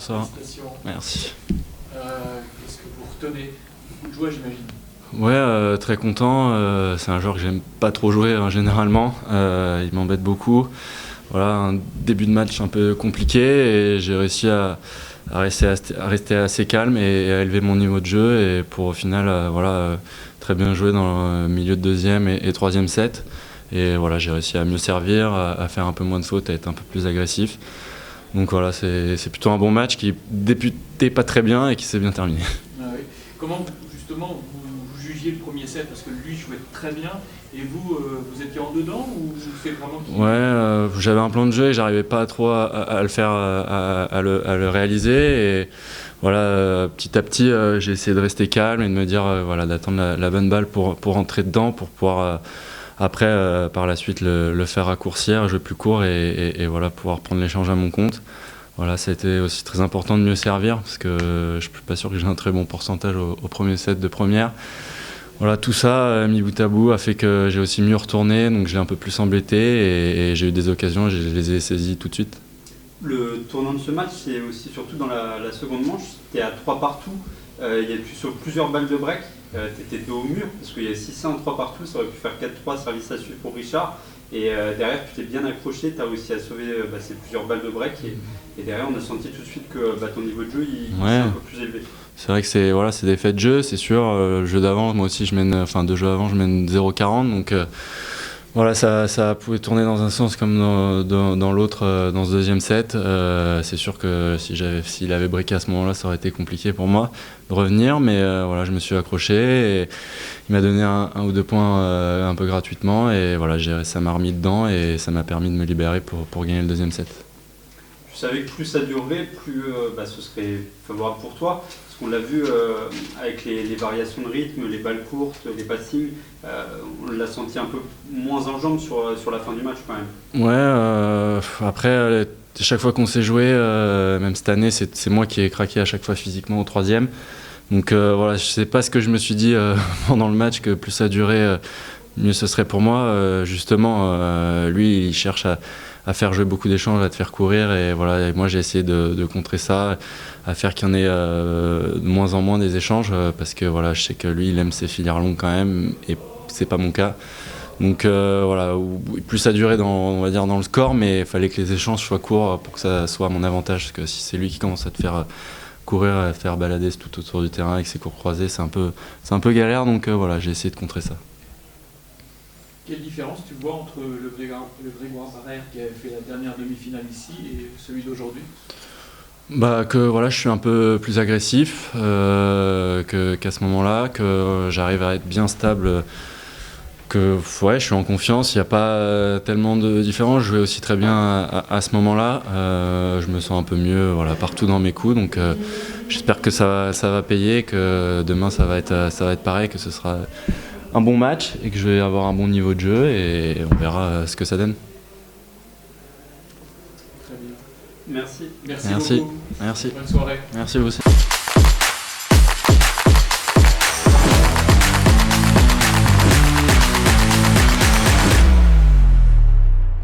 Bonsoir. Félicitations. Merci. Qu'est-ce que vous retenez? Beaucoup de joie, j'imagine. Ouais, très content. C'est un joueur que j'aime pas trop jouer généralement. Il m'embête beaucoup. Voilà, un début de match un peu compliqué et j'ai réussi à rester assez calme et à élever mon niveau de jeu. Et pour au final, très bien jouer dans le milieu de deuxième et troisième set. Et voilà, j'ai réussi à mieux servir, à faire un peu moins de fautes, à être un peu plus agressif. Donc voilà, c'est plutôt un bon match qui débutait pas très bien et qui s'est bien terminé. Ah oui. Comment justement vous jugiez le premier set? Parce que lui jouait très bien et vous, vous étiez en dedans ou c'est vraiment qu'il... Ouais, j'avais un plan de jeu et j'arrivais pas trop à le faire, à le réaliser. Et voilà, petit à petit, j'ai essayé de rester calme et de me dire, voilà, d'attendre la bonne balle pour rentrer dedans, pour pouvoir après, par la suite, le faire raccourcir, jouer plus court et voilà, pouvoir prendre l'échange à mon compte. Voilà, ça a été aussi très important de mieux servir parce que je suis pas sûr que j'ai un très bon pourcentage au premier set de première. Voilà, tout ça, mis bout à bout, a fait que j'ai aussi mieux retourné, donc j'ai un peu plus embêté et j'ai eu des occasions et je les ai saisies tout de suite. Le tournant de ce match, c'est aussi surtout dans la seconde manche. Tu es à 3 partout, il y a sur plusieurs balles de break, tu étais dos au mur parce qu'il y a 6-1 en 3 partout, ça aurait pu faire 4-3, service à suivre pour Richard. Et derrière, tu t'es bien accroché, tu as réussi à sauver ces plusieurs balles de break. Et derrière, on a senti tout de suite que ton niveau de jeu il est un peu plus élevé. C'est vrai que c'est des faits de jeu, c'est sûr. Le jeu d'avant, moi aussi, deux jeux avant, je mène 0,40. Donc voilà, ça pouvait tourner dans un sens comme dans l'autre, dans ce deuxième set. C'est sûr que s'il avait breaké à ce moment-là, ça aurait été compliqué pour moi de revenir. Mais voilà, je me suis accroché et il m'a donné un ou deux points un peu gratuitement. Et voilà, ça m'a remis dedans et ça m'a permis de me libérer pour gagner le deuxième set. Tu savais que plus ça durerait, plus ce serait favorable pour toi. Parce qu'on l'a vu avec les variations de rythme, les balles courtes, les passings, on l'a senti un peu moins en jambes sur la fin du match quand même. Ouais, après, chaque fois qu'on s'est joué, même cette année, c'est moi qui ai craqué à chaque fois physiquement au troisième. Donc voilà, je sais pas ce que je me suis dit pendant le match, que plus ça durait, mieux ce serait pour moi. Justement, lui, il cherche à faire jouer beaucoup d'échanges, à te faire courir. Et voilà, et moi, j'ai essayé de contrer ça, à faire qu'il y en ait de moins en moins des échanges, parce que voilà, je sais que lui, il aime ses filières longues quand même, et c'est pas mon cas. Donc voilà, plus ça durait on va dire dans le score, mais il fallait que les échanges soient courts pour que ça soit à mon avantage. Parce que si c'est lui qui commence à te faire courir, à te faire balader tout autour du terrain avec ses cours croisés, c'est un peu galère. Donc voilà, j'ai essayé de contrer ça. Quelle différence tu vois entre le Grégoire Barrère qui avait fait la dernière demi-finale ici et celui d'aujourd'hui? Que voilà, je suis un peu plus agressif qu'à ce moment-là, que j'arrive à être bien stable, que ouais, je suis en confiance. Il n'y a pas tellement de différence. Je jouais aussi très bien à ce moment-là. Je me sens un peu mieux, voilà, partout dans mes coups. Donc j'espère que ça va payer, que demain ça va être pareil, que ce sera un bon match et que je vais avoir un bon niveau de jeu et on verra ce que ça donne. Très bien. Merci. Merci beaucoup. Merci. Bonne soirée. Merci vous aussi.